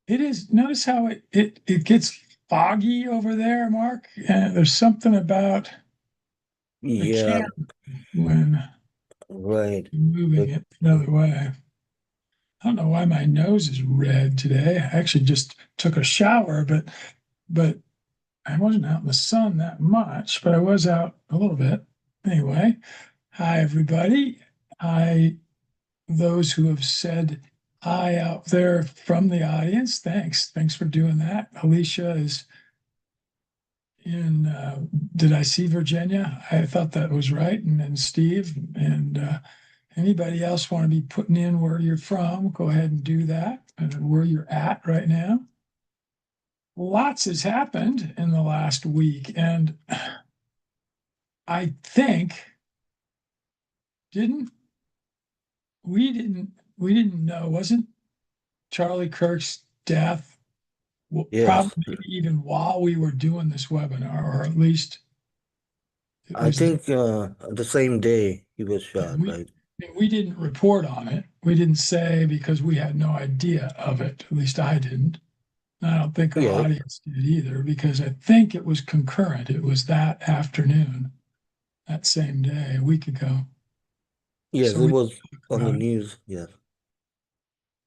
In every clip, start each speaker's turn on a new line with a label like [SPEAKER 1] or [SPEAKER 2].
[SPEAKER 1] It is. Notice how it gets foggy over there, Mark. And there's something about the
[SPEAKER 2] Yeah,
[SPEAKER 1] camera when
[SPEAKER 2] right.
[SPEAKER 1] you're moving
[SPEAKER 2] But
[SPEAKER 1] it another way. I don't know why my nose is red today. I actually just took a shower, but I wasn't out in the sun that much, but I was out a little bit. Anyway, hi everybody. Hi, those who have said hi out there from the audience. Thanks. Thanks for doing that. Alicia is in, did I see Virginia? I thought that was right. And then Steve and anybody else want to be putting in where you're from, go ahead and do that and where you're at right now. Lots has happened in the last week. And I think didn't we didn't know, wasn't Charlie Kirk's death
[SPEAKER 2] yes,
[SPEAKER 1] probably even while we were doing this webinar, or at least it
[SPEAKER 2] I
[SPEAKER 1] was
[SPEAKER 2] think the same day he was shot,
[SPEAKER 1] we
[SPEAKER 2] right?
[SPEAKER 1] we didn't report on it. We didn't say because we had no idea of it. At least I didn't. And I don't think our
[SPEAKER 2] Yeah,
[SPEAKER 1] audience did either, because I think it was concurrent. It was that afternoon, that same day, a week ago.
[SPEAKER 2] yes,
[SPEAKER 1] So
[SPEAKER 2] it
[SPEAKER 1] we
[SPEAKER 2] was
[SPEAKER 1] talked
[SPEAKER 2] on the
[SPEAKER 1] about it.
[SPEAKER 2] news. Yes,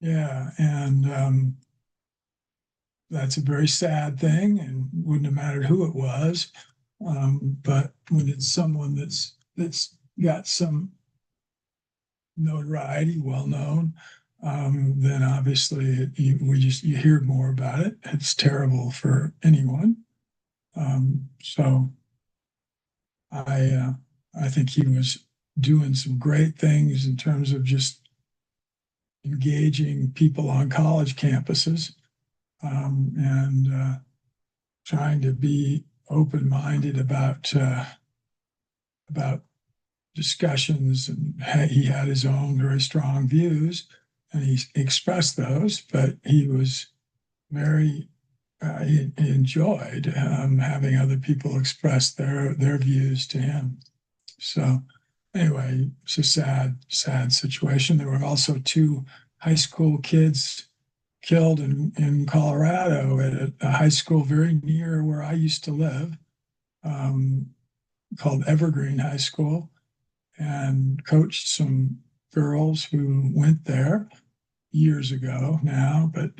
[SPEAKER 1] Yeah, and that's a very sad thing, and wouldn't have mattered who it was. But when it's someone that's got some notoriety, well known, then obviously you hear more about it. It's terrible for anyone. So I I think he was doing some great things in terms of just engaging people on college campuses, and trying to be open-minded about discussions, and he had his own very strong views and he expressed those, but he was very he enjoyed having other people express their views to him. So anyway, it's a sad situation. There were also two high school kids killed in Colorado at a high school very near where I used to live, um, called Evergreen High School, and coached some girls who went there years ago now. But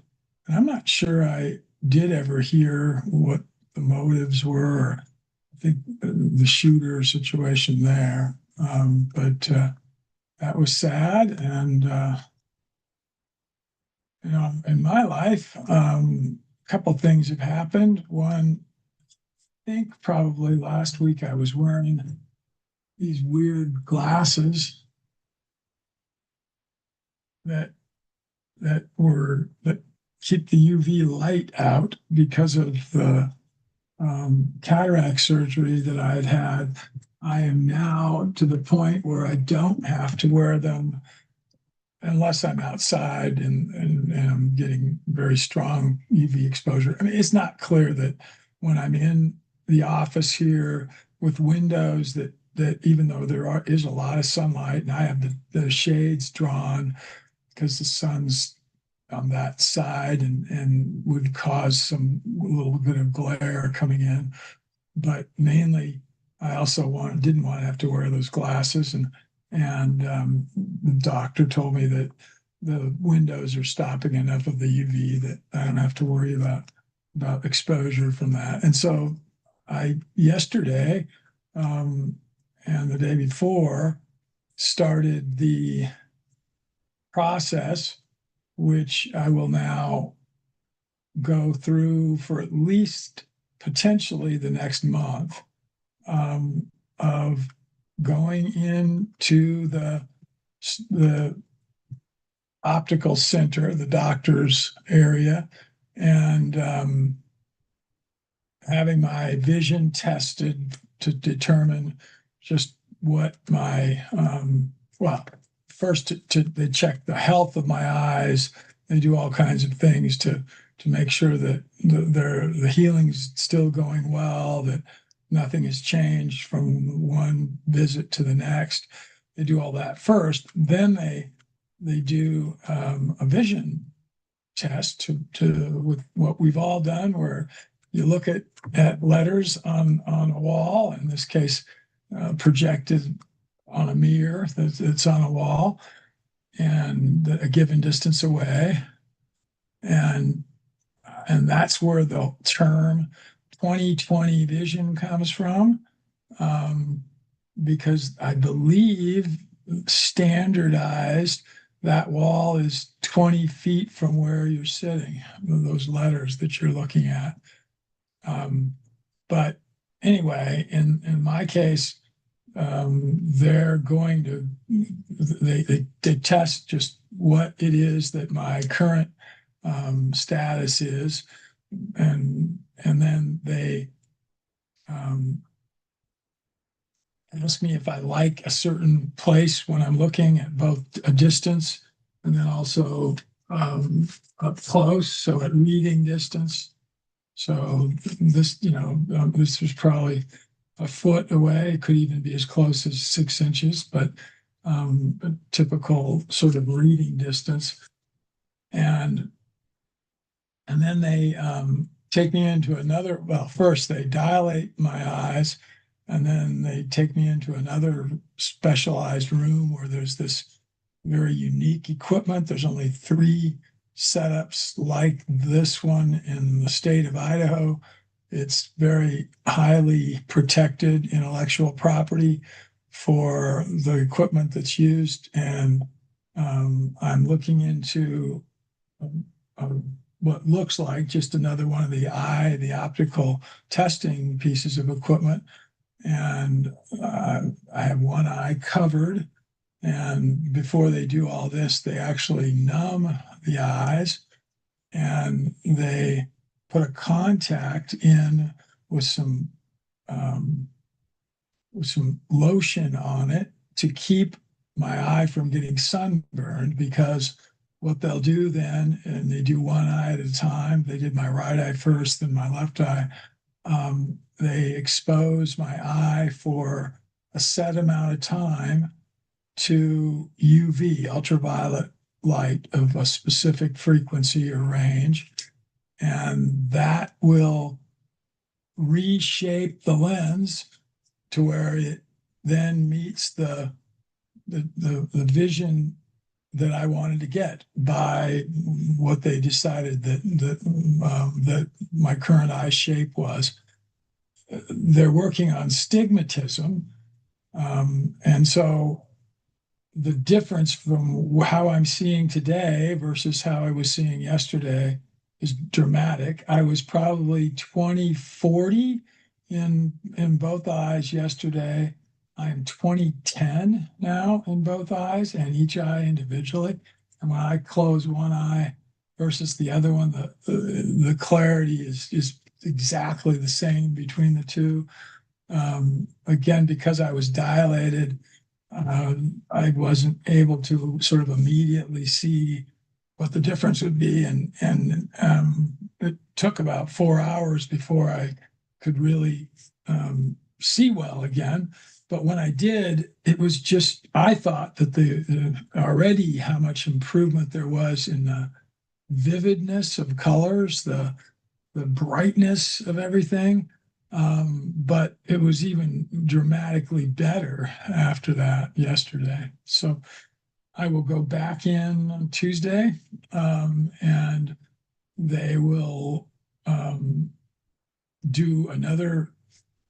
[SPEAKER 1] I'm not sure I did ever hear what the motives were, or I think the shooter situation there. But that was sad. And, in my life, a couple of things have happened. One, I think probably last week I was wearing these weird glasses that that keep the UV light out because of the cataract surgery that I had had. I am now to the point where I don't have to wear them unless I'm outside and I'm getting very strong UV exposure. I mean, it's not clear that when I'm in the office here with windows that even though is a lot of sunlight and I have the shades drawn because the sun's on that side and would cause some little bit of glare coming in. But mainly, I also didn't want to have to wear those glasses, and the doctor told me that the windows are stopping enough of the UV that I don't have to worry about exposure from that. And so I yesterday, um, and the day before, started the process, which I will now go through for at least potentially the next month, of going into the optical center, the doctor's area, and having my vision tested to determine just what my well, first they check the health of my eyes. They do all kinds of things to make sure that the healing's still going well, that nothing has changed from one visit to the next. They do all that first, then they do a vision test with what we've all done, where you look at letters on a wall, in this case, projected on a mirror that's on a wall and a given distance away. And that's where the term 20/20 vision comes from, because I believe standardized that wall is 20 feet from where you're sitting, those letters that you're looking at. But anyway, in my case, they're going to they test just what it is that my current status is, and then they ask me if I like a certain place when I'm looking at both a distance and then also up close, so at reading distance. So this, this was probably a foot away. It could even be as close as 6 inches, but a typical sort of reading distance. And then they take me into another, well, first they dilate my eyes, and then they take me into another specialized room where there's this very unique equipment. There's only 3 setups like this one in the state of Idaho. It's very highly protected intellectual property for the equipment that's used. And I'm looking into what looks like just another one of the optical testing pieces of equipment. And I have one eye covered. And before they do all this, they actually numb the eyes, and they put a contact in with some lotion on it to keep my eye from getting sunburned. Because what they'll do then, and they do one eye at a time, they did my right eye first, then my left eye, they expose my eye for a set amount of time to UV, ultraviolet light of a specific frequency or range, and that will reshape the lens to where it then meets the vision that I wanted to get by what they decided that my current eye shape was. They're working on stigmatism, and so the difference from how I'm seeing today versus how I was seeing yesterday is dramatic. I was probably 20/40 in both eyes yesterday. I'm 20/10 now in both eyes, and each eye individually. And when I close one eye versus the other one, the clarity is exactly the same between the two. Again, because I was dilated, I wasn't able to sort of immediately see what the difference would be, and it took about 4 hours before I could really see well again. But when I did, it was just, I thought that already how much improvement there was in the vividness of colors, the brightness of everything. But it was even dramatically better after that yesterday. So I will go back in on Tuesday, and they will do another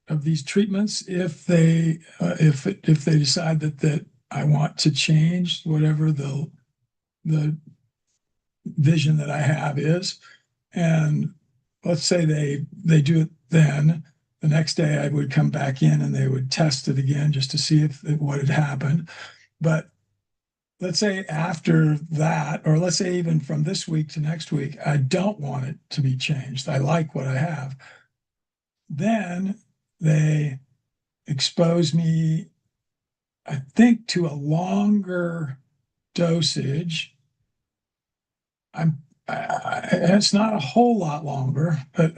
[SPEAKER 1] of these treatments if they decide that I want to change whatever the vision that I have is. And let's say they do it then. The next day I would come back in and they would test it again just to see what had happened. But let's say after that, or let's say even from this week to next week, I don't want it to be changed. I like what I have. Then they expose me, I think, to a longer dosage. It's not a whole lot longer, but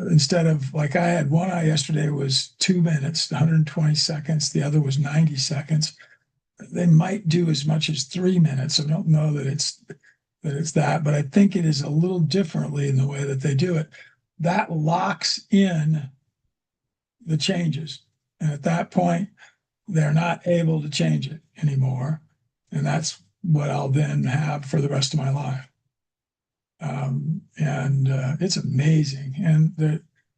[SPEAKER 1] instead of, like, I had one eye yesterday was 2 minutes, 120 seconds. The other was 90 seconds. They might do as much as 3 minutes. I don't know that it's that it's that, but I think it is a little differently in the way that they do it. That locks in the changes. And at that point, they're not able to change it anymore. And that's what I'll then have for the rest of my life. It's amazing. And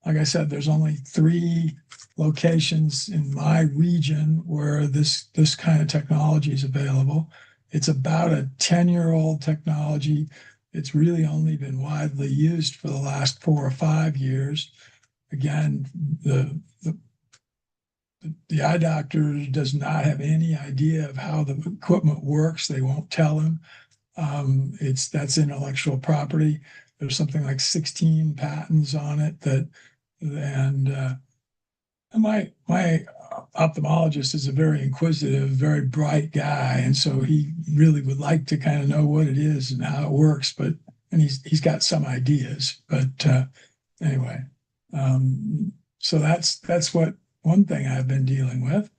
[SPEAKER 1] like I said, there's only 3 locations in my region where this kind of technology is available. It's about a 10-year-old technology. It's really only been widely used for the last 4 or 5 years. Again, the eye doctor does not have any idea of how the equipment works. They won't tell him. That's intellectual property. There's something like 16 patents on it and my ophthalmologist is a very inquisitive, very bright guy, and so he really would like to kind of know what it is and how it works. And he's got some ideas, but anyway, so that's what one thing I've been dealing with.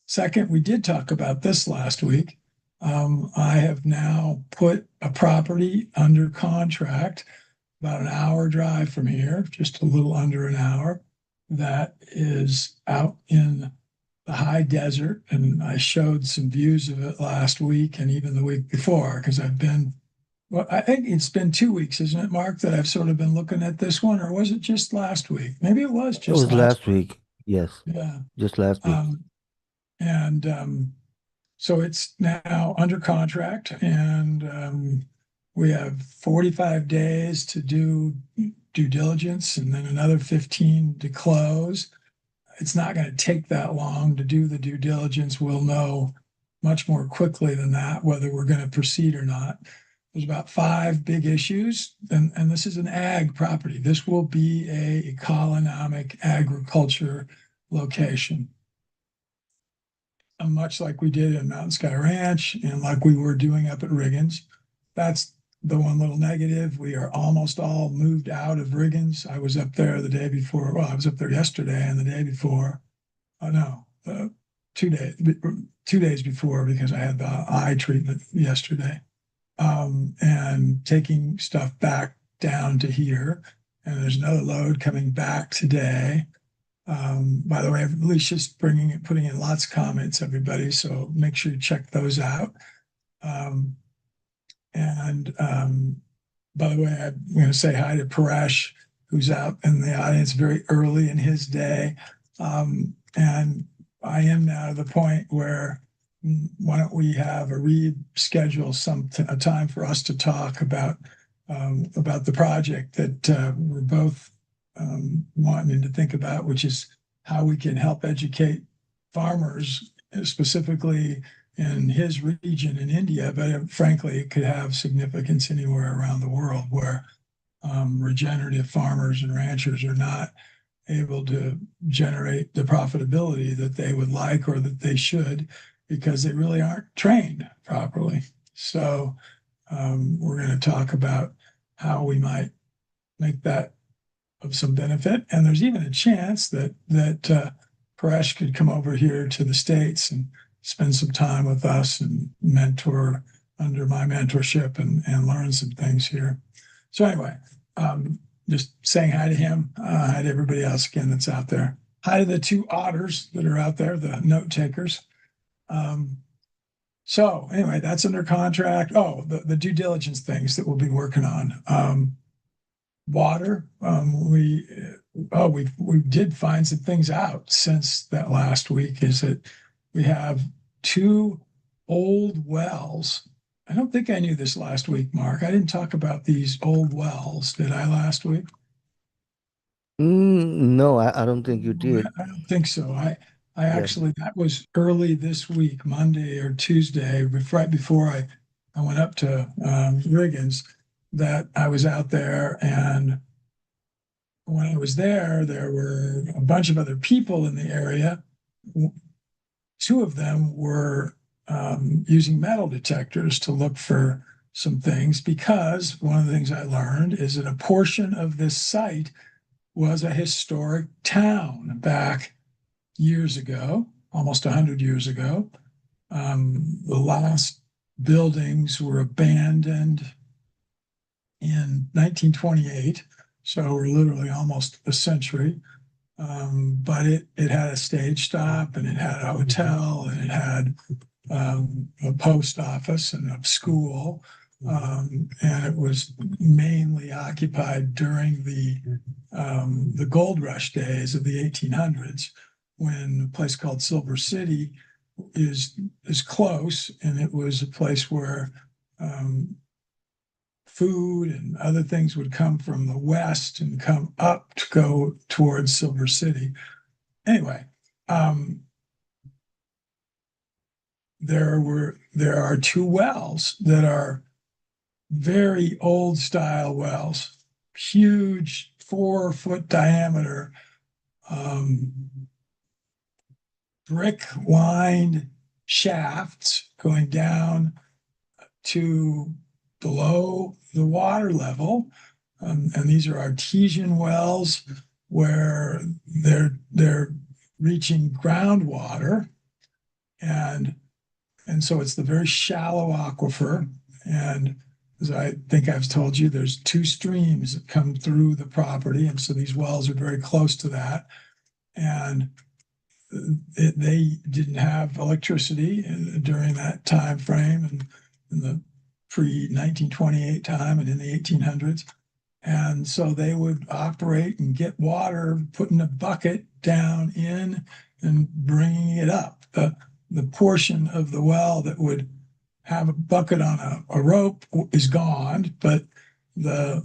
[SPEAKER 1] Second, we did talk about this last week. I have now put a property under contract about an hour drive from here, just a little under an hour, that is out in the high desert. And I showed some views of it last week and even the week before, because I think it's been 2 weeks, isn't it, Mark, that I've sort of been looking at this one, or was it just last week? Maybe it was
[SPEAKER 2] It
[SPEAKER 1] just
[SPEAKER 2] was
[SPEAKER 1] last.
[SPEAKER 2] last week. Yes,
[SPEAKER 1] Yeah.
[SPEAKER 2] just last week.
[SPEAKER 1] And so it's now under contract, and we have 45 days to do due diligence and then another 15 to close. It's not going to take that long to do the due diligence. We'll know much more quickly than that whether we're going to proceed or not. There's about 5 big issues, and this is an ag property. This will be a economic agriculture location. Much like we did in Mountain Sky Ranch and like we were doing up at Riggins. That's the one little negative. We are almost all moved out of Riggins. I was up there the day before. Well, I was up there yesterday and the day before. Oh no, 2 days, 2 days before, because I had the eye treatment yesterday. And taking stuff back down to here. And there's another load coming back today. By the way, Alicia's putting in lots of comments, everybody, so make sure you check those out. By the way, I'm going to say hi to Paresh, who's out in the audience very early in his day. And I am now to the point where why don't we have a reschedule a time for us to talk about the project that we're both wanting to think about, which is how we can help educate farmers, specifically in his region in India, but frankly, it could have significance anywhere around the world where regenerative farmers and ranchers are not able to generate the profitability that they would like or that they should, because they really aren't trained properly. So we're going to talk about how we might make that of some benefit. And there's even a chance that Paresh could come over here to the States and spend some time with us and mentor under my mentorship and learn some things here. So anyway, just saying hi to him, hi to everybody else again that's out there. Hi to the 2 otters that are out there, the note takers. So anyway, that's under contract. Oh, the due diligence things that we'll be working on. Water, we did find some things out since that last week, is that we have 2 old wells. I don't think I knew this last week, Mark. I didn't talk about these old wells, did I, last week?
[SPEAKER 2] No, I don't think you did.
[SPEAKER 1] I don't think so. I actually, that was early this week, Monday or Tuesday, right before I went up to Riggins, that I was out there. And when I was there were a bunch of other people in the area. 2 of them were using metal detectors to look for some things, because one of the things I learned is that a portion of this site was a historic town back years ago, almost 100 years ago. The last buildings were abandoned in 1928. So we're literally almost a century. But it had a stage stop, and it had a hotel, and it had a post office and a school. And it was mainly occupied during the gold rush days of the 1800s, when a place called Silver City is close, and it was a place where food and other things would come from the west and come up to go towards Silver City. Anyway, there are two wells that are very old style wells, huge 4-foot diameter, brick lined shafts going down to below the water level. And these are artesian wells where they're reaching groundwater. And so it's the very shallow aquifer. And as I think I've told you, there's two streams that come through the property. And so these wells are very close to that. And they didn't have electricity during that time frame, and in the pre-1928 time and in the 1800s. And so they would operate and get water, putting a bucket down in and bringing it up. The portion of the well that would have a bucket on a rope is gone, but the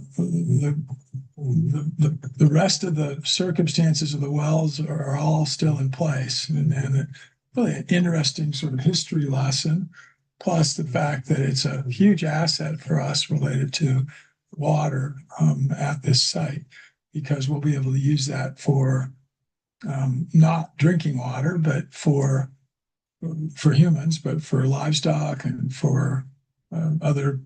[SPEAKER 1] rest of the circumstances of the wells are all still in place. And really an interesting sort of history lesson, plus the fact that it's a huge asset for us related to water at this site, because we'll be able to use that for not drinking water, but for humans, but for livestock and for other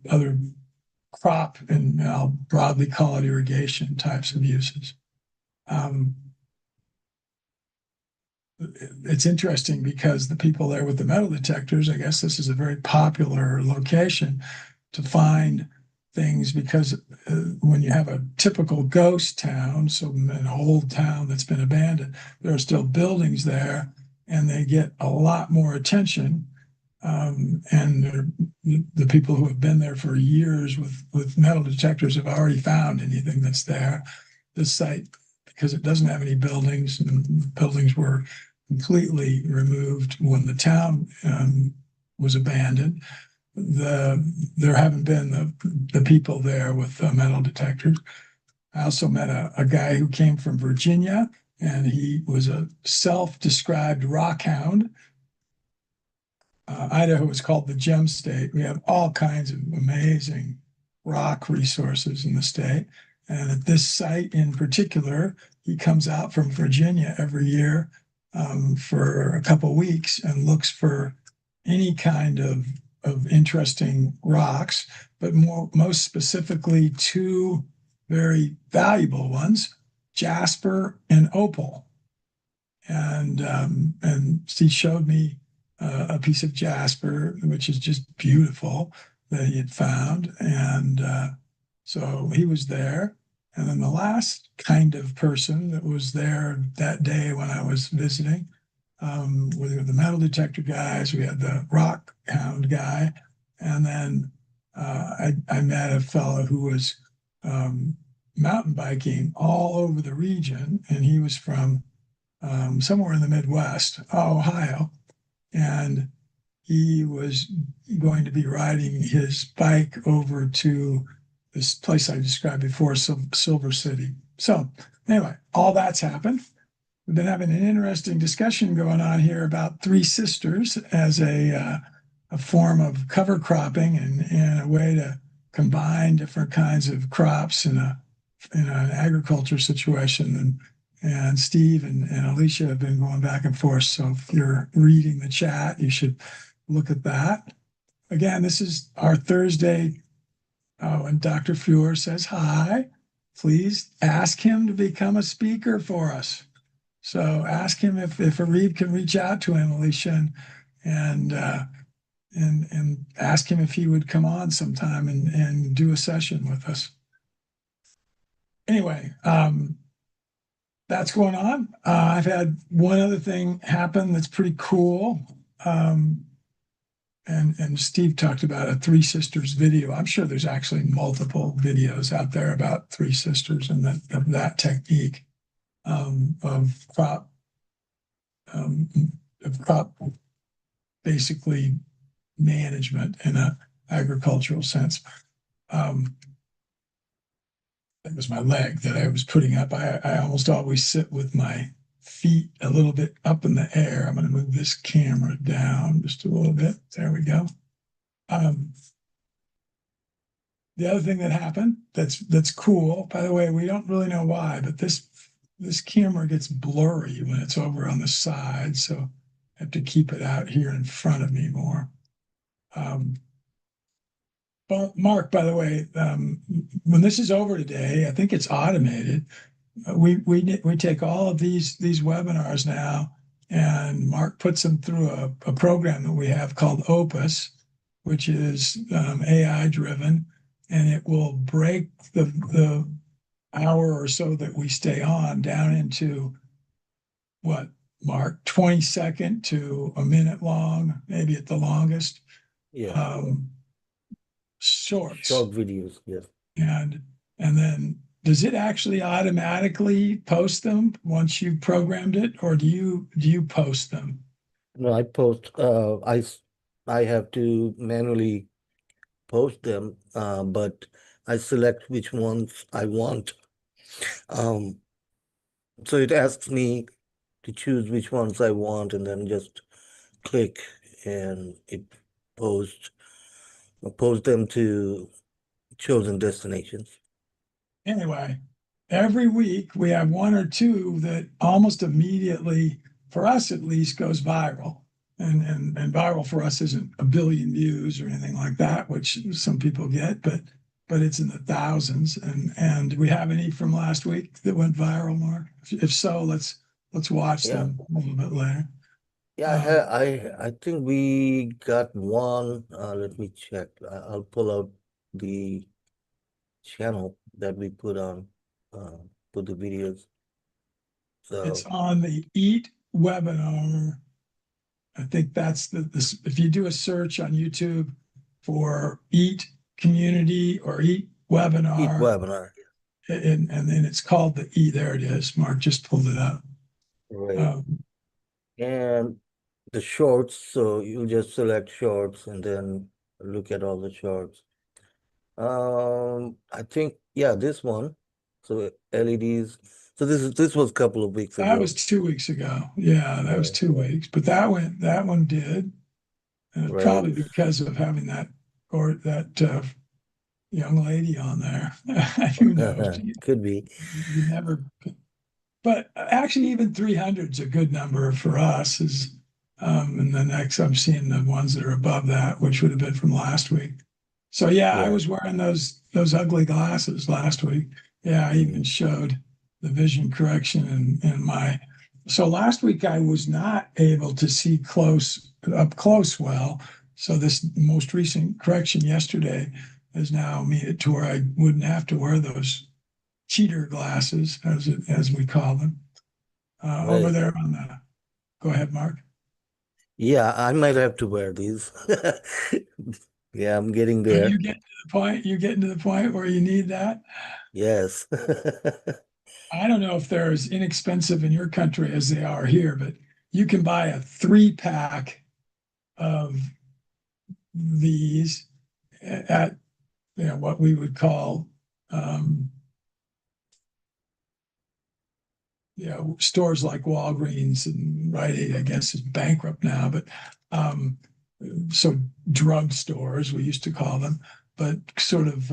[SPEAKER 1] crop and I'll broadly call it irrigation types of uses. It's interesting because the people there with the metal detectors, I guess this is a very popular location to find things, because when you have a typical ghost town, so an old town that's been abandoned, there are still buildings there, and they get a lot more attention. And the people who have been there for years with metal detectors have already found anything that's there. This site, because it doesn't have any buildings, and buildings were completely removed when the town was abandoned, there haven't been the people there with metal detectors. I also met a guy who came from Virginia, and he was a self-described rock hound. Idaho is called the Gem State. We have all kinds of amazing rock resources in the state. And at this site in particular, he comes out from Virginia every year for a couple of weeks and looks for any kind of interesting rocks, but most specifically two very valuable ones, jasper and opal. And he showed me a piece of jasper, which is just beautiful, that he had found. And so he was there. And then the last kind of person that was there that day when I was visiting, we were the metal detector guys, we had the rock hound guy, and then I met a fellow who was mountain biking all over the region, and he was from somewhere in the Midwest, Ohio, and he was going to be riding his bike over to this place I described before, Silver City. So anyway, all that's happened. We've been having an interesting discussion going on here about Three Sisters as a form of cover cropping and a way to combine different kinds of crops in an agriculture situation. And Steve and Alicia have been going back and forth. So if you're reading the chat, you should look at that. Again, this is our Thursday. Oh, and Dr. Fuhr says hi. Please ask him to become a speaker for us. So ask him if Arib can reach out to him, Alicia, and ask him if he would come on sometime and do a session with us. anyway, that's going on. I've had one other thing happen that's pretty cool. And Steve talked about a Three Sisters video. I'm sure there's actually multiple videos out there about Three Sisters and that technique of crop basically management in a agricultural sense. That was my leg that I was putting up. I almost always sit with my feet a little bit up in the air. I'm going to move this camera down just a little bit. There we go. The other thing that happened that's cool, by the way, we don't really know why, but this camera gets blurry when it's over on the side, so I have to keep it out here in front of me more. But Mark, by the way, when this is over today, I think it's automated. We take all of these webinars now, and Mark puts them through a program that we have called Opus, which is AI driven, and it will break the hour or so that we stay on down into what, Mark, 20-second to a minute long, maybe at the longest.
[SPEAKER 2] Yeah.
[SPEAKER 1] Shorts.
[SPEAKER 2] Short videos, yes.
[SPEAKER 1] And then does it actually automatically post them once you've programmed it, or do you post them?
[SPEAKER 2] No, I post, I have to manually post them, but I select which ones I want. So it asks me to choose which ones I want and then just click and it posts them to chosen destinations.
[SPEAKER 1] Anyway, every week we have one or two that almost immediately, for us at least, goes viral. And viral for us isn't a billion views or anything like that, which some people get, but it's in the thousands. And do we have any from last week that went viral, Mark? If so, let's watch them a little bit later.
[SPEAKER 2] Yeah, I think we got one. Let me check. I'll pull out the channel that we put the videos. So
[SPEAKER 1] It's on the EAT webinar. I think that's this. If you do a search on YouTube for EAT community or EAT webinar,
[SPEAKER 2] webinar,
[SPEAKER 1] and then it's called the E. There it is. Mark just pulled it up.
[SPEAKER 2] right? And the shorts. So you just select shorts and then look at all the shorts. I think this one. So LEDs. So this was a couple of weeks
[SPEAKER 1] That
[SPEAKER 2] ago.
[SPEAKER 1] was 2 weeks ago. Yeah, that was 2 weeks. But that one did.
[SPEAKER 2] Right.
[SPEAKER 1] Probably because of having that young lady on there. Who knows?
[SPEAKER 2] Could be.
[SPEAKER 1] You never. But actually, even 300 is a good number for us. And the next I'm seeing the ones that are above that, which would have been from last week. So yeah, I was wearing those ugly glasses last week. Yeah, I even showed the vision correction in my. So last week I was not able to see up close well. So this most recent correction yesterday has now made it to where I wouldn't have to wear those cheater glasses, as we call them, over there on the. Go ahead, Mark.
[SPEAKER 2] Yeah, I might have to wear these. Yeah, I'm getting there.
[SPEAKER 1] You get to the point. You getting to the point where you need that.
[SPEAKER 2] Yes.
[SPEAKER 1] I don't know if they're as inexpensive in your country as they are here, but you can buy a 3-pack of these at what we would call stores like Walgreens and Rite Aid, I guess, is bankrupt now, but so drug stores, we used to call them, but sort of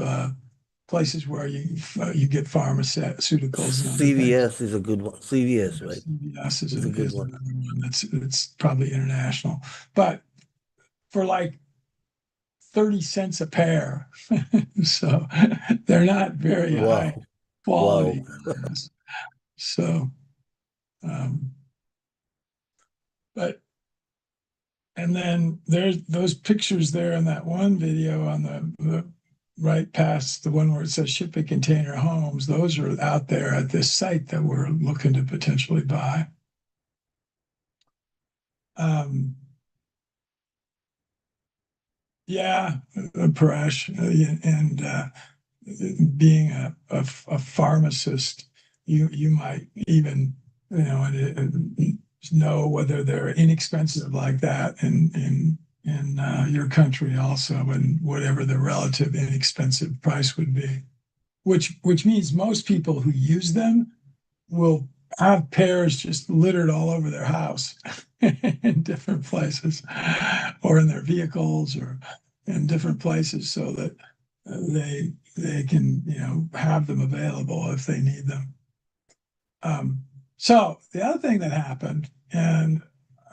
[SPEAKER 1] places where you get pharmaceuticals.
[SPEAKER 2] CVS is a good one. CVS, right?
[SPEAKER 1] CVS is
[SPEAKER 2] a good one.
[SPEAKER 1] Another one that's probably international, but for like 30 cents a pair, so they're not very high quality.
[SPEAKER 2] Wow.
[SPEAKER 1] So, but, and then there's those pictures there in that one video on the right past the one where it says shipping container homes. Those are out there at this site that we're looking to potentially buy. Yeah, Paresh, and being a pharmacist, you might even know whether they're inexpensive like that in your country also, and whatever the relative inexpensive price would be, which means most people who use them will have pears just littered all over their house in different places, or in their vehicles, or in different places, so that they can have them available if they need them. So the other thing that happened, and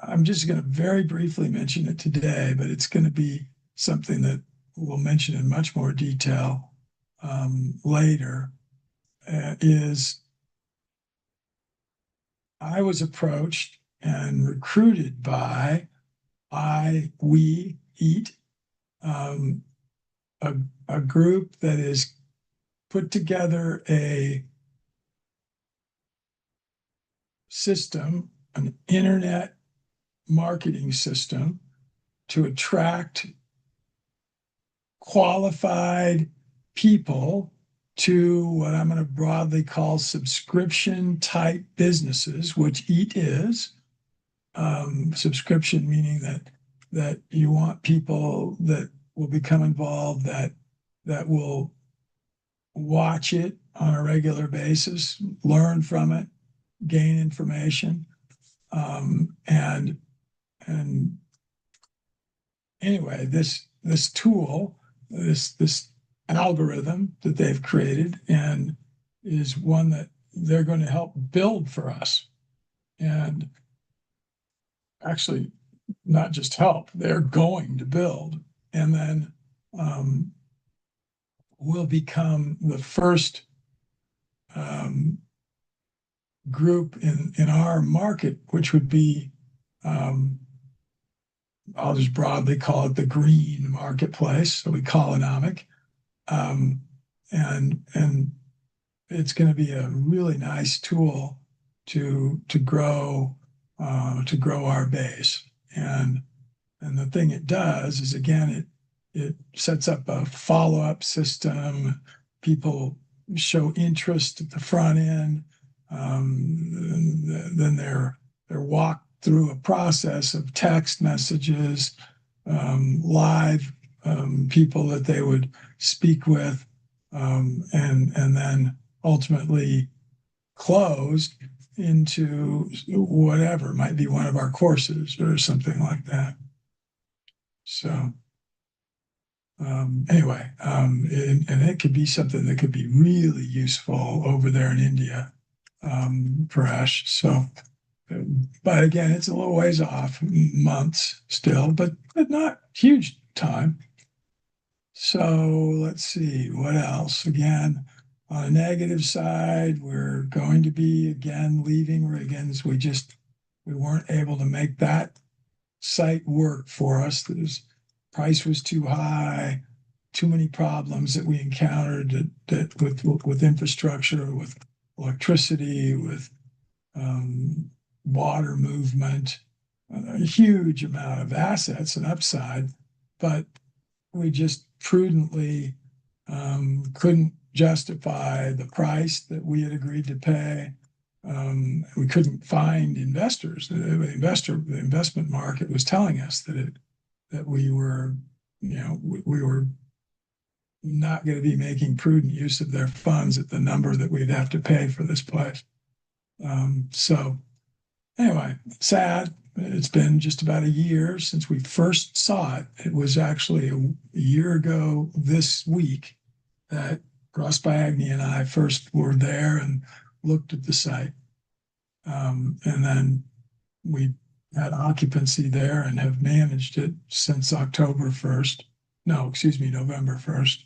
[SPEAKER 1] I'm just going to very briefly mention it today, but it's going to be something that we'll mention in much more detail later, is I was approached and recruited by We Eat, a group that is put together a system, an internet marketing system, to attract qualified people to what I'm going to broadly call subscription type businesses, which Eat is. Subscription meaning that you want people that will become involved, that will watch it on a regular basis, learn from it, gain information, and anyway, this tool, this algorithm that they've created, and is one that they're going to help build for us, and actually not just help, they're going to build, and then will become the first group in our market, which would be, I'll just broadly call it the green marketplace, so we call Economic, and it's going to be a really nice tool to grow our base. And the thing it does is, again, it sets up a follow-up system. People show interest at the front end, then they're walked through a process of text messages, live people that they would speak with, and then ultimately closed into whatever, might be one of our courses or something like that. So anyway, and it could be something that could be really useful over there in India, Paresh. So, but again, it's a little ways off, months still, but not huge time. So let's see what else. Again, on a negative side, we're going to be again leaving Riggins. We weren't able to make that site work for us. The price was too high, too many problems that we encountered that with infrastructure, with electricity, with water movement, a huge amount of assets and upside, but we just prudently couldn't justify the price that we had agreed to pay. We couldn't find investors. The investment market was telling us that we were not going to be making prudent use of their funds at the number that we'd have to pay for this place. So anyway, sad. It's been just about a year since we first saw it. It was actually a year ago this week that Ross Bagni and I first were there and looked at the site. And then we had occupancy there and have managed it since November 1st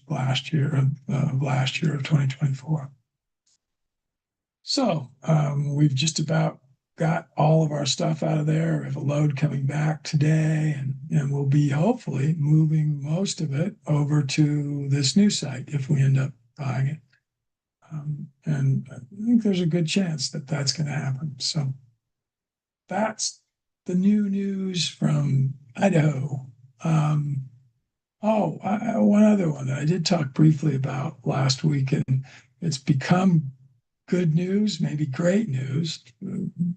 [SPEAKER 1] last year of 2024. So we've just about got all of our stuff out of there. We have a load coming back today, and we'll be hopefully moving most of it over to this new site if we end up buying it. And I think there's a good chance that that's going to happen. So that's the new news from Idaho. One other one that I did talk briefly about last week, and it's become good news, maybe great news.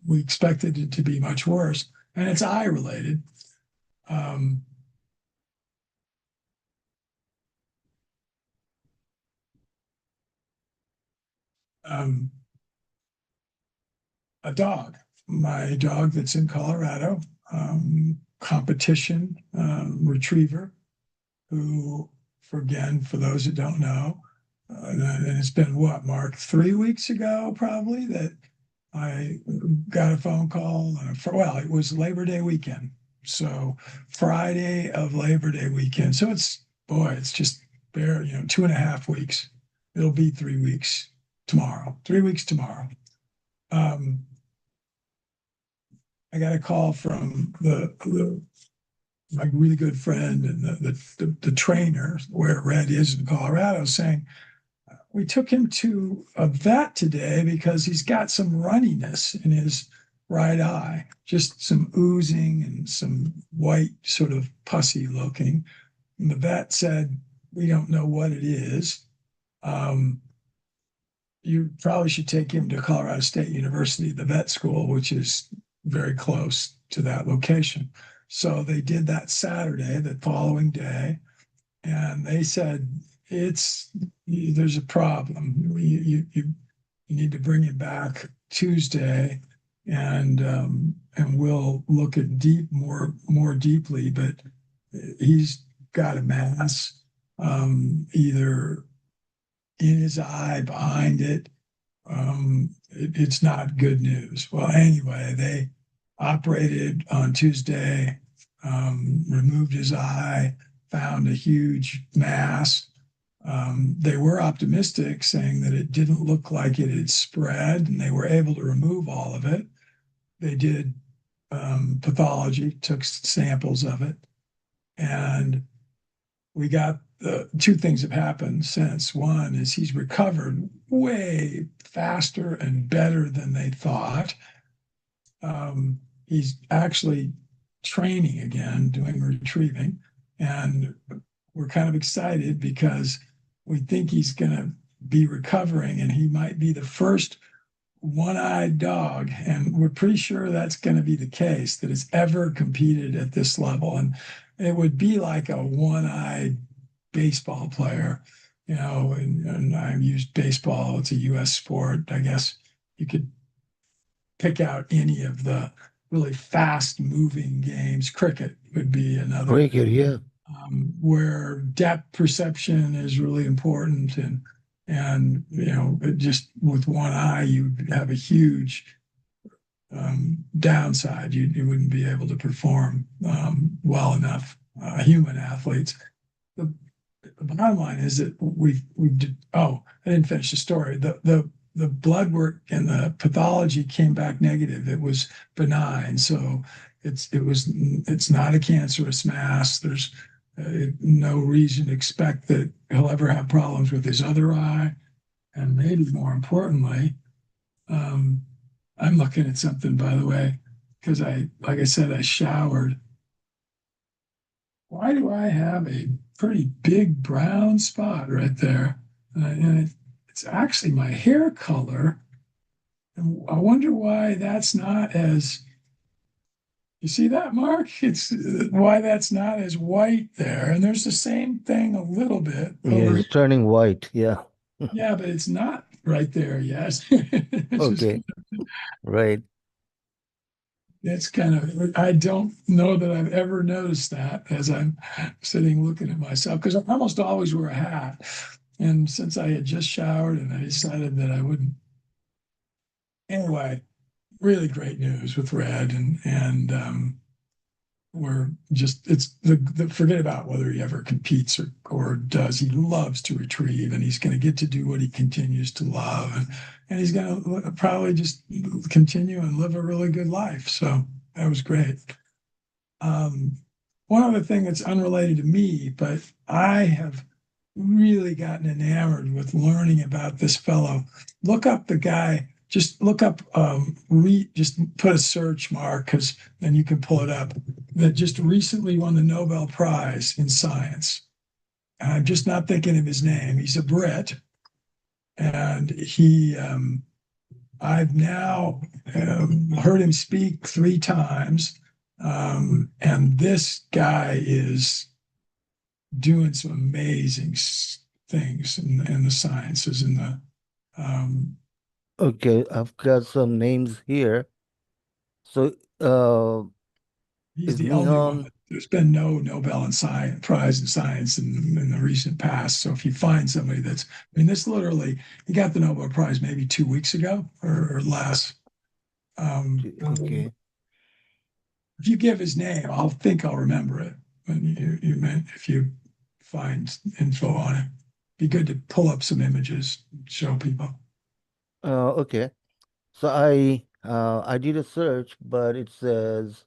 [SPEAKER 1] We expected it to be much worse, and it's eye related. Um, um, a dog, my dog that's in Colorado, competition retriever, who, for those that don't know, and it's been what, Mark, 3 weeks ago, probably, that I got a phone call. Well, it was Labor Day weekend. So Friday of Labor Day weekend. So it's just bare, 2.5 weeks. It'll be 3 weeks tomorrow. 3 weeks tomorrow. I got a call from my really good friend and the trainer where Red is in Colorado, saying, we took him to a vet today because he's got some runniness in his right eye, just some oozing and some white, sort of pussy looking. And the vet said, we don't know what it is. You probably should take him to Colorado State University, the vet school, which is very close to that location. So they did that Saturday, the following day, and they said, there's a problem. You need to bring it back Tuesday, and we'll look at more deeply. But he's got a mass, either in his eye, behind it. It's not good news. Well, anyway, they operated on Tuesday, removed his eye, found a huge mass. They were optimistic, saying that it didn't look like it had spread, and they were able to remove all of it. They did pathology, took samples of it, and we got two things have happened since. One is he's recovered way faster and better than they thought. He's actually training again, doing retrieving, and we're kind of excited because we think he's going to be recovering, and he might be the first one-eyed dog, and we're pretty sure that's going to be the case, that has ever competed at this level. And it would be like a one-eyed baseball player, and I've used baseball. It's a U.S. sport. I guess you could pick out any of the really fast-moving games. Cricket would be another.
[SPEAKER 2] Cricket, yeah.
[SPEAKER 1] Where depth perception is really important, and just with one eye you have a huge downside. You wouldn't be able to perform well enough. Human athletes. The bottom line is that I didn't finish the story. The blood work and the pathology came back negative. It was benign, so it's not a cancerous mass. There's no reason to expect that he'll ever have problems with his other eye. And maybe more importantly, I'm looking at something, by the way, because like I said, I showered. Why do I have a pretty big brown spot right there? And it's actually my hair color. And I wonder why that's not as, you see that, Mark? It's why that's not as white there. And there's the same thing a little bit
[SPEAKER 2] Yeah,
[SPEAKER 1] over
[SPEAKER 2] it's turning white. Yeah.
[SPEAKER 1] Yeah, but it's not right there yet.
[SPEAKER 2] Okay. Right.
[SPEAKER 1] It's kind of, I don't know that I've ever noticed that as I'm sitting looking at myself, because I almost always wear a hat. And since I had just showered and I decided that I wouldn't. Anyway, really great news with Red, and were just it's the forget about whether he ever competes or does. He loves to retrieve, and he's going to get to do what he continues to love, and he's going to probably just continue and live a really good life. So that was great. Um, One other thing that's unrelated to me, but I have really gotten enamored with learning about this fellow. Look up the guy. Just look up, just put a search mark because then you can pull it up. That just recently won the Nobel Prize in Science. And I'm just not thinking of his name. He's a Brit, and I've now heard him speak 3 times. And this guy is doing some amazing things in the sciences and the
[SPEAKER 2] Okay, I've got some names here. So,
[SPEAKER 1] he's
[SPEAKER 2] is
[SPEAKER 1] the only one.
[SPEAKER 2] Nihon?
[SPEAKER 1] There's been no Nobel in science prize in science in the recent past. So if you find somebody that's, I mean, this literally, he got the Nobel Prize maybe 2 weeks ago or less.
[SPEAKER 2] Okay.
[SPEAKER 1] If you give his name, I'll remember it. When you meant if you find info on it, be good to pull up some images, show people.
[SPEAKER 2] Okay. So I did a search, but it says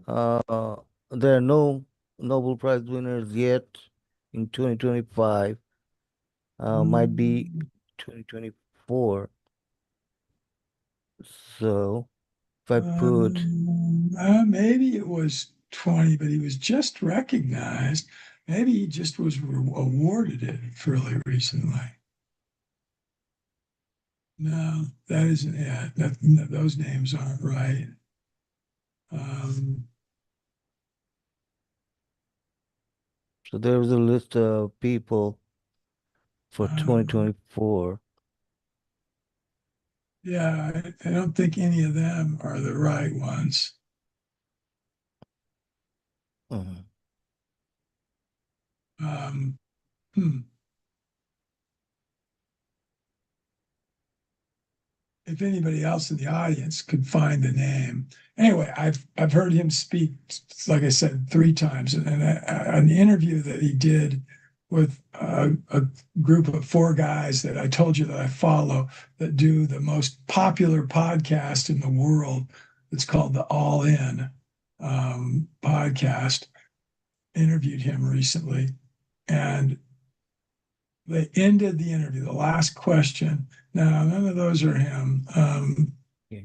[SPEAKER 2] uh there are no Nobel Prize winners yet in 2025. Might be 2024. So if I put
[SPEAKER 1] Maybe it was 20, but he was just recognized. Maybe he just was awarded it fairly recently. No, that isn't it. Those names aren't right. Um,
[SPEAKER 2] so there was a list of people for
[SPEAKER 1] um,
[SPEAKER 2] 2024.
[SPEAKER 1] yeah, I don't think any of them are the right ones.
[SPEAKER 2] Mhm.
[SPEAKER 1] Um, hmm. If anybody else in the audience could find the name. Anyway, I've heard him speak, like I said, 3 times, and an interview that he did with a group of 4 guys that I told you that I follow that do the most popular podcast in the world. It's called the All In podcast. Interviewed him recently, and they ended the interview. The last question. Now, none of those are him.
[SPEAKER 2] Yeah.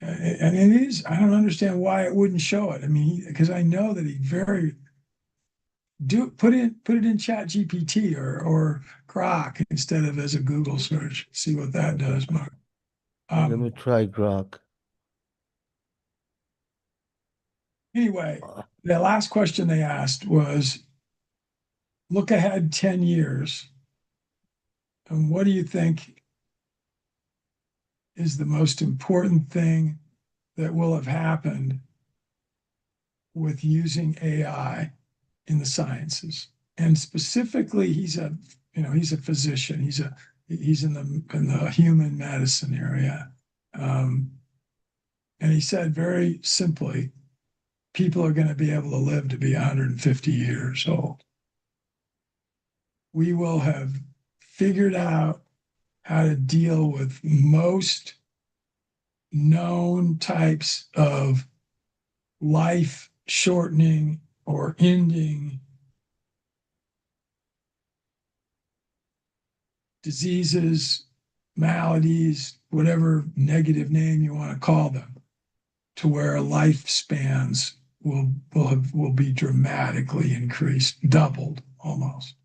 [SPEAKER 1] And it is, I don't understand why it wouldn't show it. I mean, because I know that he very do put it in Chat GPT or Grok instead of as a Google search. See what that does, Mark.
[SPEAKER 2] Let me
[SPEAKER 1] Um,
[SPEAKER 2] try Grok.
[SPEAKER 1] anyway,
[SPEAKER 2] Uh,
[SPEAKER 1] the last question they asked was look ahead 10 years. And what do you think is the most important thing that will have happened with using AI in the sciences? And specifically, he's a physician. He's in the human medicine area, um, and he said very simply, people are going to be able to live to be 150 years old. We will have figured out how to deal with most known types of life shortening or ending diseases, maladies, whatever negative name you want to call them, to where lifespans will be dramatically increased, doubled almost.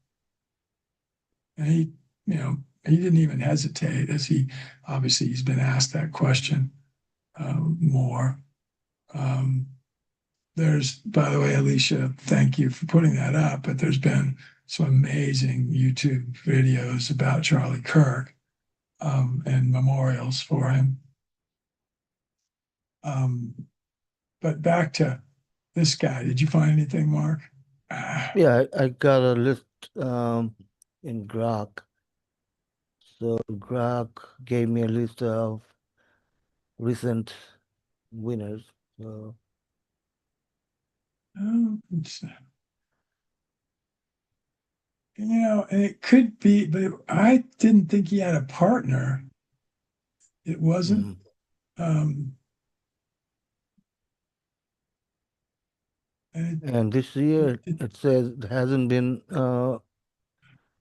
[SPEAKER 1] And he didn't even hesitate, as he's been asked that question more. Um, there's, by the way, Alicia, thank you for putting that up. But there's been some amazing YouTube videos about Charlie Kirk and memorials for him. Um, but back to this guy. Did you find anything, Mark?
[SPEAKER 2] yeah, I got a list um in Grok. So Grok gave me a list of recent winners. So
[SPEAKER 1] It's, and it could be, but I didn't think he had a partner. It wasn't.
[SPEAKER 2] Mhm.
[SPEAKER 1] Um, and
[SPEAKER 2] And this year,
[SPEAKER 1] it,
[SPEAKER 2] it says it hasn't been,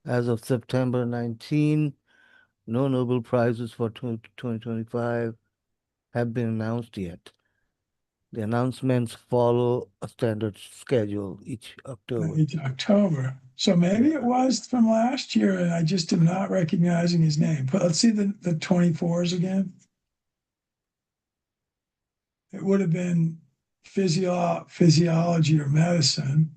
[SPEAKER 2] as of September 19, no Nobel Prizes for 2025 have been announced yet. The announcements follow a standard schedule each October.
[SPEAKER 1] it's October. So maybe it
[SPEAKER 2] Yeah.
[SPEAKER 1] was from last year, and I just am not recognizing his name. But let's see the 24s again. It would have been physiology or medicine.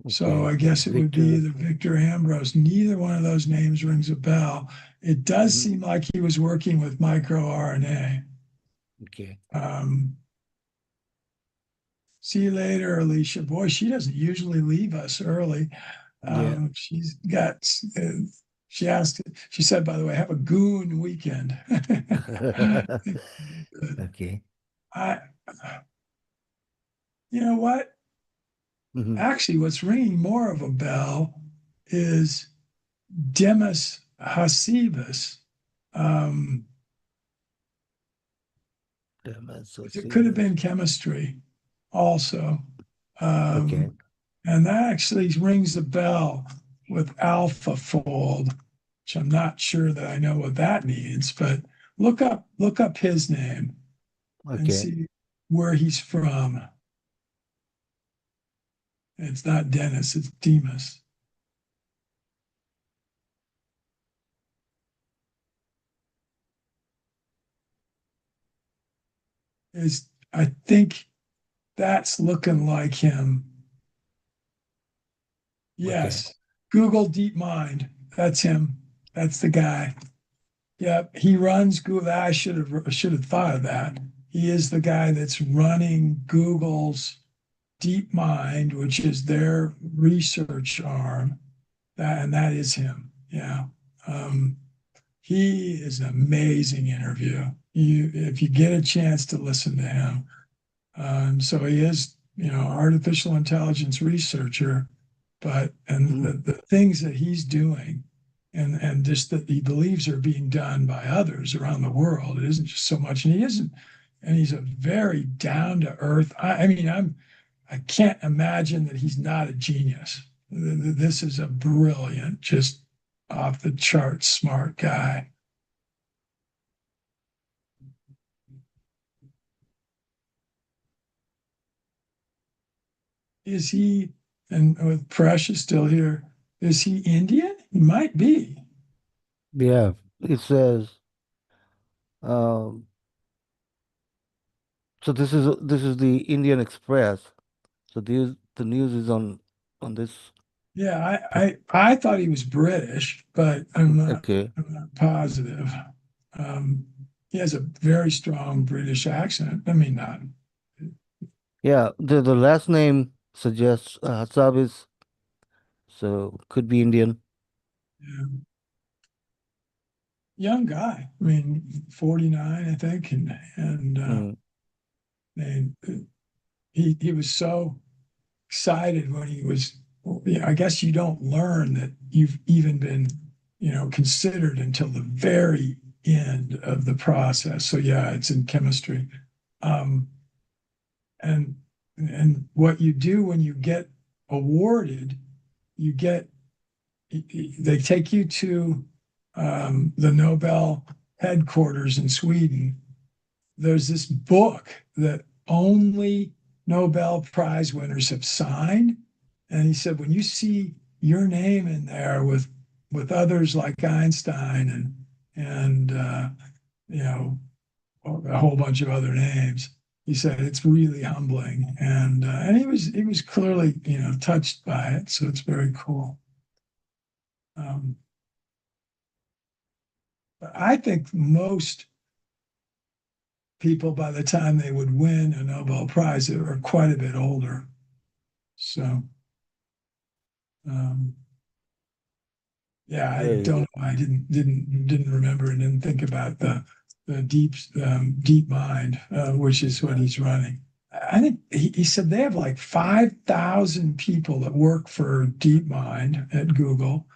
[SPEAKER 1] So
[SPEAKER 2] Okay.
[SPEAKER 1] I guess it would be
[SPEAKER 2] Victor.
[SPEAKER 1] either Victor Ambrose. Neither one of those names rings a bell. It does
[SPEAKER 2] Mhm.
[SPEAKER 1] seem like he was working with microRNA.
[SPEAKER 2] Okay.
[SPEAKER 1] Um, See you later, Alicia. Boy, she doesn't usually leave us early.
[SPEAKER 2] Yeah.
[SPEAKER 1] She's got, she asked, she said, by the way, have a goon weekend.
[SPEAKER 2] Okay.
[SPEAKER 1] I, you know what?
[SPEAKER 2] Mhm.
[SPEAKER 1] Actually, what's ringing more of a bell is Demis Hassibis. Um, it could have
[SPEAKER 2] Dermatocytosis.
[SPEAKER 1] been chemistry also.
[SPEAKER 2] Okay.
[SPEAKER 1] And that actually rings a bell with AlphaFold, which I'm not sure that I know what that means, but look up his name and
[SPEAKER 2] Okay.
[SPEAKER 1] see where he's from. It's not Dennis, it's Demas. Is I think that's looking like him.
[SPEAKER 2] Okay.
[SPEAKER 1] Yes. Google DeepMind. That's him. That's the guy. Yep, he runs Google. I should have thought of that. He is the guy that's running Google's DeepMind, which is their research arm. And that is him. Yeah. Um, he is an amazing interview. If you get a chance to listen to him. So he is, artificial intelligence researcher, but and
[SPEAKER 2] Mhm.
[SPEAKER 1] the things that he's doing and just that he believes are being done by others around the world. It isn't just so much, and he isn't, and he's a very down to earth. I mean, I can't imagine that he's not a genius. This is a brilliant, just off the charts smart guy. Is he, and with Precious still here, is he Indian? He might be.
[SPEAKER 2] Yeah. It says, um, so this is the Indian Express. So the news is on this.
[SPEAKER 1] Yeah, I thought he was British, but
[SPEAKER 2] Okay.
[SPEAKER 1] I'm not positive. Um, he has a very strong British accent. I mean, not
[SPEAKER 2] Yeah, the last name suggests Hassabis, so could be Indian.
[SPEAKER 1] yeah. Young guy. I mean, 49, I think,
[SPEAKER 2] Mm.
[SPEAKER 1] and he was so excited when he was. Yeah, I guess you don't learn that you've even been, considered until the very end of the process. So yeah, it's in chemistry. Um, and and what you do when you get awarded, you get they take you to the Nobel headquarters in Sweden. There's this book that only Nobel Prize winners have signed, and he said when you see your name in there with others like Einstein and you know a whole bunch of other names. He said it's really humbling, and he was clearly touched by it, so it's very cool. Um, but I think most people, by the time they would win a Nobel Prize, they were quite a bit older. So um, yeah, I
[SPEAKER 2] Very
[SPEAKER 1] don't
[SPEAKER 2] good.
[SPEAKER 1] know. I didn't remember and didn't think about the deep mind, which is what he's running. I think he said they have like 5,000 people that work for DeepMind at Google,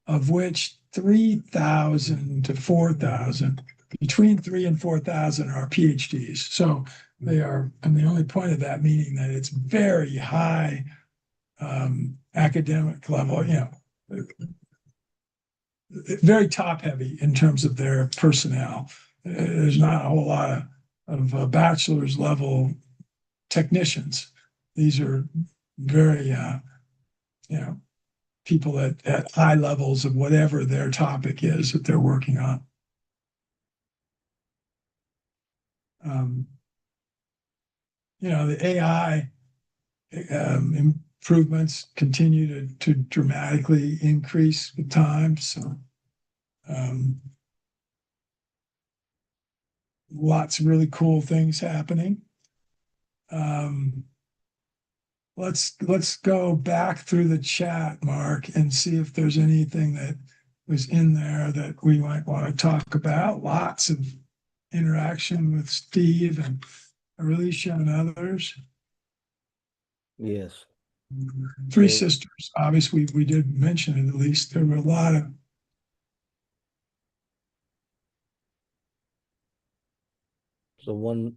[SPEAKER 1] of which 3,000 to 4,000, between 3 and 4,000 are PhDs. So they are, and the only point of that meaning that it's very high academic level, very top heavy in terms of their personnel. There's not a whole lot of bachelor's level technicians. These are very, people at high levels of whatever their topic is that they're working on. Um, the AI improvements continue to dramatically increase with time. So lots of really cool things happening. Let's go back through the chat, Mark, and see if there's anything that was in there that we might want to talk about. Lots of interaction with Steve and Alicia and others.
[SPEAKER 2] Yes.
[SPEAKER 1] Three
[SPEAKER 2] So-
[SPEAKER 1] Sisters, obviously, we did mention it at least. There were a lot of.
[SPEAKER 2] So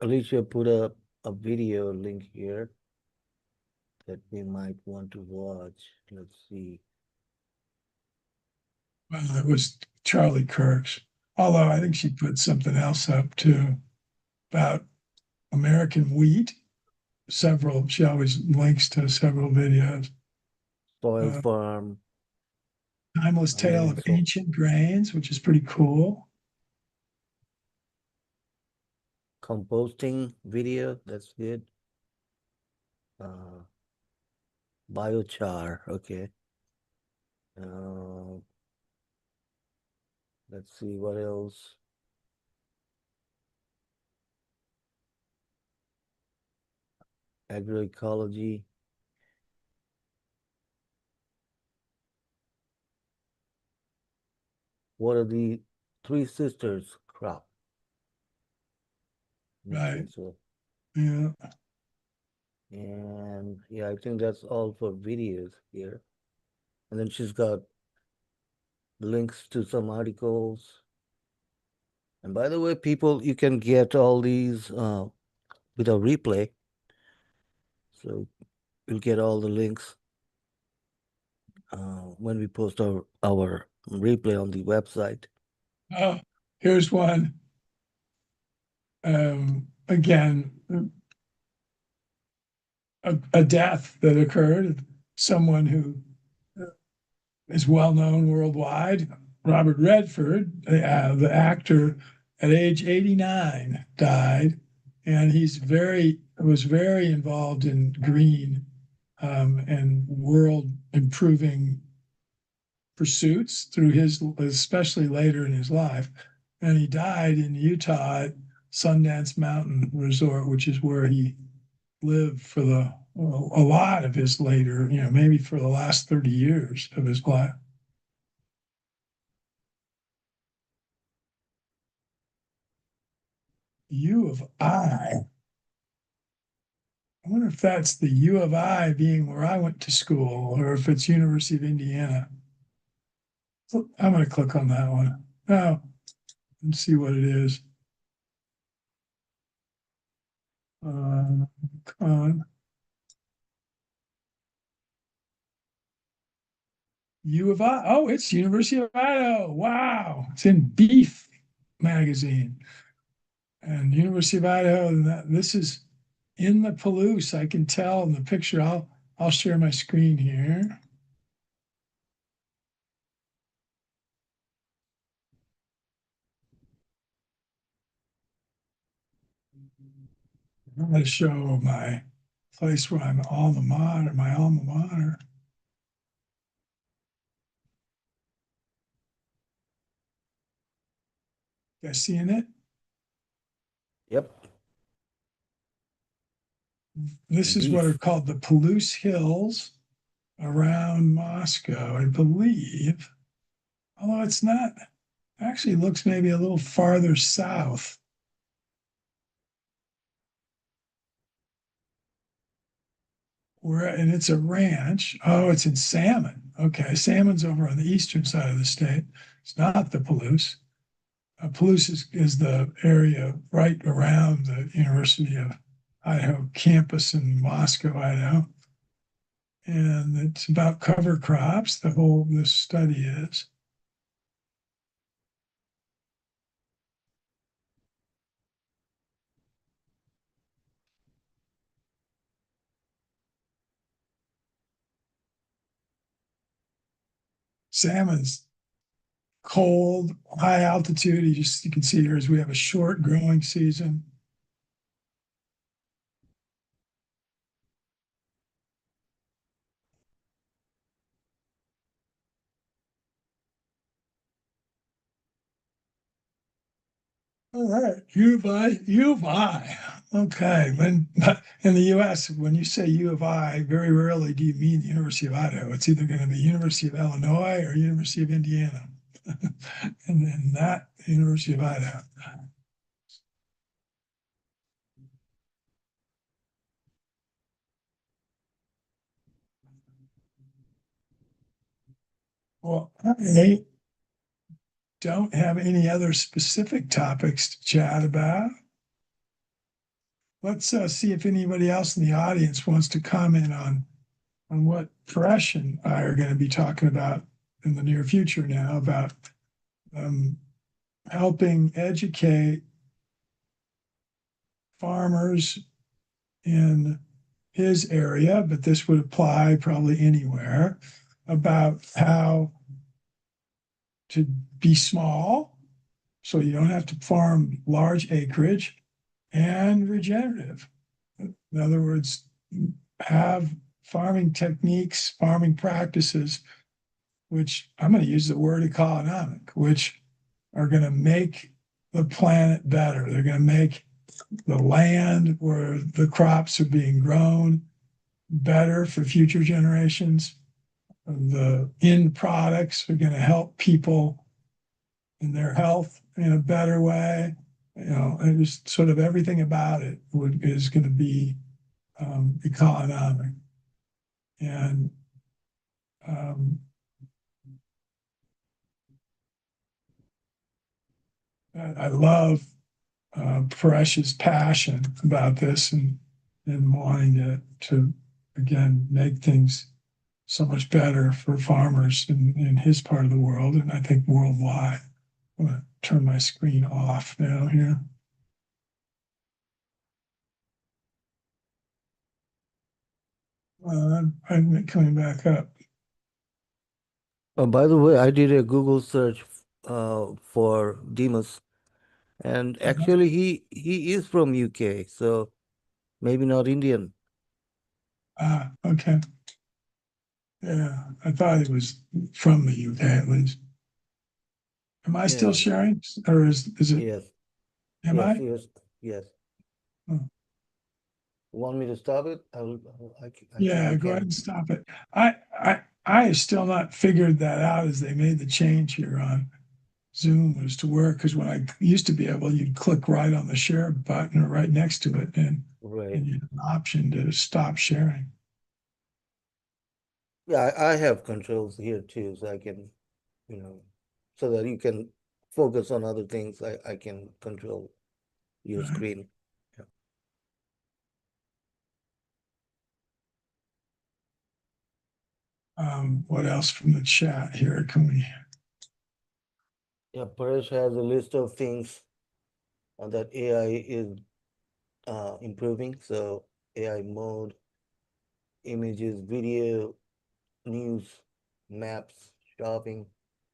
[SPEAKER 2] Alicia put a video link here that we might want to watch. Let's see.
[SPEAKER 1] Well, it was Charlie Kirk's, although I think she put something else up too about American wheat. She always links to several videos.
[SPEAKER 2] Soil farm.
[SPEAKER 1] Timeless Tale of Ancient Grains, which is pretty cool.
[SPEAKER 2] Composting video, that's good. Biochar, okay. Let's see what else. Agroecology. What are the Three Sisters crop?
[SPEAKER 1] Right.
[SPEAKER 2] So,
[SPEAKER 1] yeah.
[SPEAKER 2] And yeah, I think that's all for videos here. And then she's got links to some articles. And by the way, people, you can get all these with a replay. So you'll get all the links when we post our replay on the website.
[SPEAKER 1] Oh, here's one. Again, a death that occurred, someone who is well known worldwide, Robert Redford, the actor, at age 89 died, and was very involved in green and world improving pursuits through especially later in his life. And he died in Utah at Sundance Mountain Resort, which is where he lived for a lot of his later, maybe for the last 30 years of his life. U of I. I wonder if that's the U of I being where I went to school, or if it's University of Indiana. So I'm going to click on that one. Oh, and see what it is. On U of I. Oh, it's University of Idaho. Wow. It's in Beef magazine. And University of Idaho, and this is in the Palouse. I can tell in the picture. I'll share my screen here. I'm going to show my place where I'm alma mater, my alma mater. You guys seeing it?
[SPEAKER 2] Yep.
[SPEAKER 1] This is what are called the Palouse Hills around Moscow, I believe. Although it's not, actually looks maybe a little farther south. and it's a ranch. Oh, it's in Salmon. Okay, Salmon's over on the eastern side of the state. It's not the Palouse. Palouse is the area right around the University of Idaho campus in Moscow, Idaho. And it's about cover crops. This study is. Salmon's cold, high altitude. You can see here as we have a short growing season. All right, U of I, U of I. Okay, in the U.S., when you say U of I, very rarely do you mean the University of Idaho. It's either going to be University of Illinois or University of Indiana, and then not University of Idaho. Well, I don't have any other specific topics to chat about. Let's see if anybody else in the audience wants to comment on what Paresh and I are going to be talking about in the near future now about helping educate farmers in his area, but this would apply probably anywhere, about how to be small so you don't have to farm large acreage and regenerative. In other words, have farming techniques, farming practices, which I'm going to use the word economic, which are going to make the planet better. They're going to make the land where the crops are being grown better for future generations. The end products are going to help people in their health in a better way. And just sort of everything about it is going to be economic. And I love Paresh's passion about this and wanting to again make things so much better for farmers in his part of the world, and I think worldwide. I'm going to turn my screen off now here. I'm coming back up.
[SPEAKER 2] Oh, by the way, I did a Google search for Demas, and actually he is from UK, so maybe not Indian.
[SPEAKER 1] Okay. Yeah, I thought it was from the UK at least. Am I still
[SPEAKER 2] Yeah.
[SPEAKER 1] sharing, or is it?
[SPEAKER 2] Yes.
[SPEAKER 1] Am
[SPEAKER 2] Yes.
[SPEAKER 1] I?
[SPEAKER 2] Yes. Yes.
[SPEAKER 1] Oh,
[SPEAKER 2] Want me to stop it? I think
[SPEAKER 1] yeah,
[SPEAKER 2] you
[SPEAKER 1] go ahead
[SPEAKER 2] can.
[SPEAKER 1] and stop it. I have still not figured that out as they made the change here on Zoom as to where, because when I used to be able, you'd click right on the share button or right next to it,
[SPEAKER 2] Right.
[SPEAKER 1] and you had an option to stop sharing.
[SPEAKER 2] Yeah, I have controls here too, so I can, so that you can focus on other things. I can control your
[SPEAKER 1] Right?
[SPEAKER 2] screen. Yeah.
[SPEAKER 1] What else from the chat here? Can we?
[SPEAKER 2] Yeah, Paresh has a list of things that AI is improving. So AI mode, images, video, news, maps, shopping,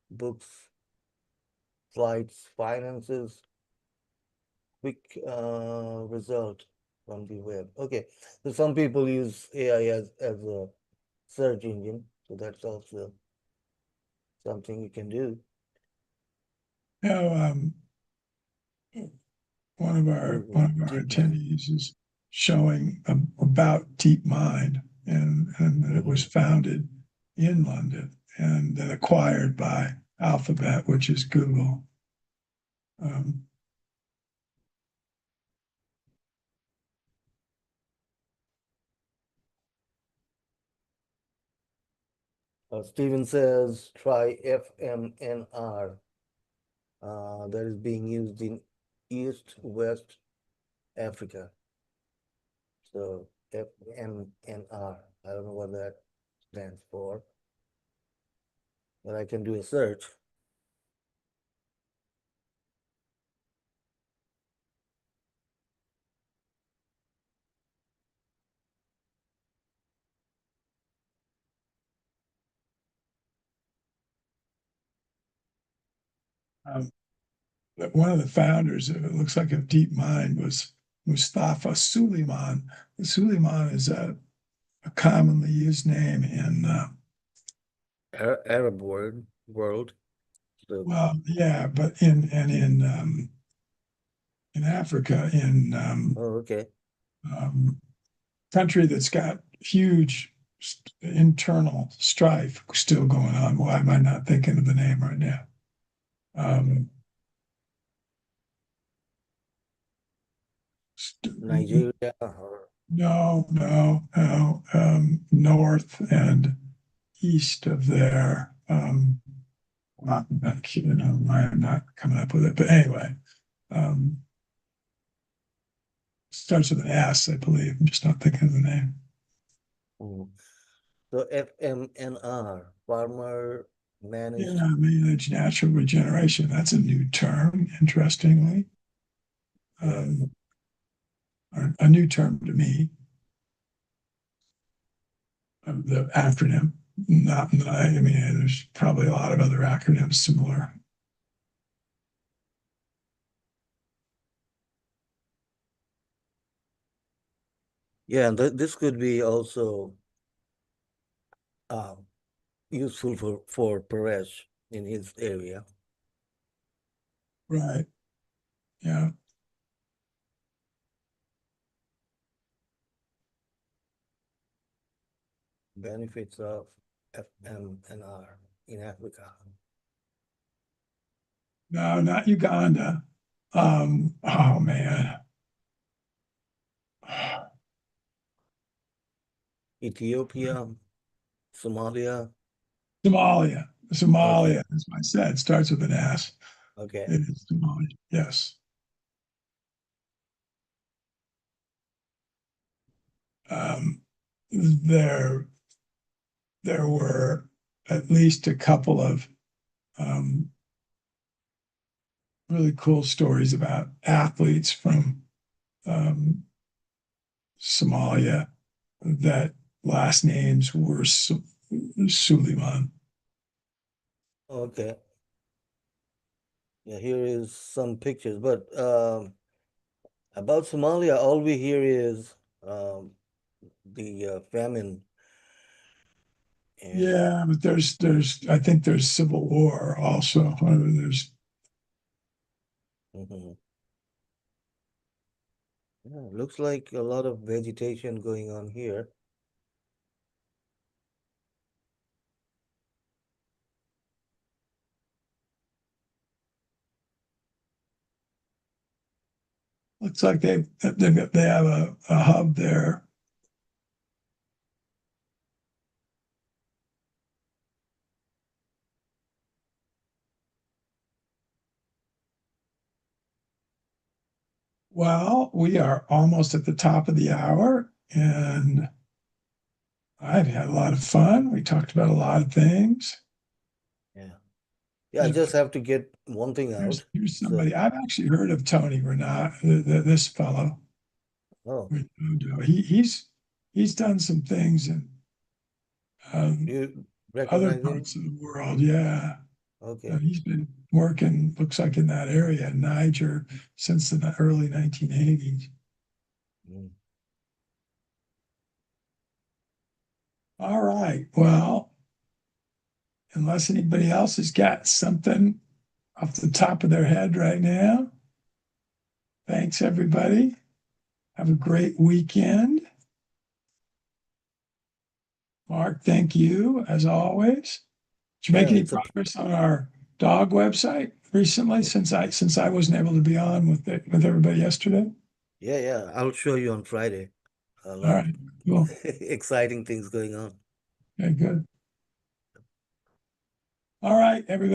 [SPEAKER 2] books, flights, finances, quick result from the web. Okay, so some people use AI as a search engine, so that's also something you can do.
[SPEAKER 1] You know,
[SPEAKER 2] Google
[SPEAKER 1] one of our
[SPEAKER 2] DeepMind.
[SPEAKER 1] attendees is showing about DeepMind, and it was
[SPEAKER 2] Mm-hmm.
[SPEAKER 1] founded in London and then acquired by Alphabet, which is Google. Um,
[SPEAKER 2] Steven says try FMNR. That is being used in East West Africa. So FMNR. I don't know what that stands for, but I can do a search.
[SPEAKER 1] Um, but one of the founders, it looks like, of DeepMind was Mustafa Suleiman. Suleiman is a commonly used name in,
[SPEAKER 2] Arab world. So
[SPEAKER 1] well, yeah, but in Africa,
[SPEAKER 2] oh, okay.
[SPEAKER 1] um, country that's got huge internal strife still going on. Why am I not thinking of the name right now? Um,
[SPEAKER 2] Nigeria or
[SPEAKER 1] North and east of there. I'm not coming up with it, but anyway, um, starts with an S, I believe. I'm just not thinking of the name.
[SPEAKER 2] mm. So FMNR, farmer managed.
[SPEAKER 1] Yeah, managed natural regeneration. That's a new term, interestingly.
[SPEAKER 2] Yeah.
[SPEAKER 1] Um, a new term to me, the acronym. Not, I mean, there's probably a lot of other acronyms similar.
[SPEAKER 2] Yeah, and this could be also um, useful for Paresh in his area.
[SPEAKER 1] Right. Yeah.
[SPEAKER 2] Benefits of FMNR in Africa.
[SPEAKER 1] No, not Uganda. Oh man.
[SPEAKER 2] Ethiopia, Somalia.
[SPEAKER 1] Somalia.
[SPEAKER 2] Okay,
[SPEAKER 1] Somalia, as I said, starts with an S.
[SPEAKER 2] okay.
[SPEAKER 1] It is Somalia. Yes. Um, there, there were at least a couple of um, really cool stories about athletes from um, Somalia that last names were Suleiman.
[SPEAKER 2] Okay. Yeah, here is some pictures, but about Somalia, all we hear is the famine and
[SPEAKER 1] Yeah, but I think there's civil war also. I mean, there's
[SPEAKER 2] mhm. Yeah, looks like a lot of vegetation going on here.
[SPEAKER 1] looks like they have a hub there. Well, we are almost at the top of the hour, and I've had a lot of fun. We talked about a lot of things.
[SPEAKER 2] Yeah. Yeah, I just have to get one thing out.
[SPEAKER 1] Here's
[SPEAKER 2] So,
[SPEAKER 1] somebody I've actually heard of, Tony Renat, this fellow.
[SPEAKER 2] oh,
[SPEAKER 1] He's done some things in um,
[SPEAKER 2] you
[SPEAKER 1] other
[SPEAKER 2] recognize him?
[SPEAKER 1] parts of the world. Yeah,
[SPEAKER 2] Okay.
[SPEAKER 1] he's been working, looks like, in that area in Niger since the early 1980s.
[SPEAKER 2] Mm.
[SPEAKER 1] All right. Well, unless anybody else has got something off the top of their head right now, thanks everybody. Have a great weekend. Mark, thank you as always. Did you make
[SPEAKER 2] Yeah,
[SPEAKER 1] any
[SPEAKER 2] it's a
[SPEAKER 1] progress on our dog website recently since I wasn't able to be on with everybody yesterday?
[SPEAKER 2] yeah, yeah. I'll show you on Friday. A
[SPEAKER 1] All
[SPEAKER 2] lot of
[SPEAKER 1] right, cool.
[SPEAKER 2] exciting things going on.
[SPEAKER 1] Okay, good. All right, everybody.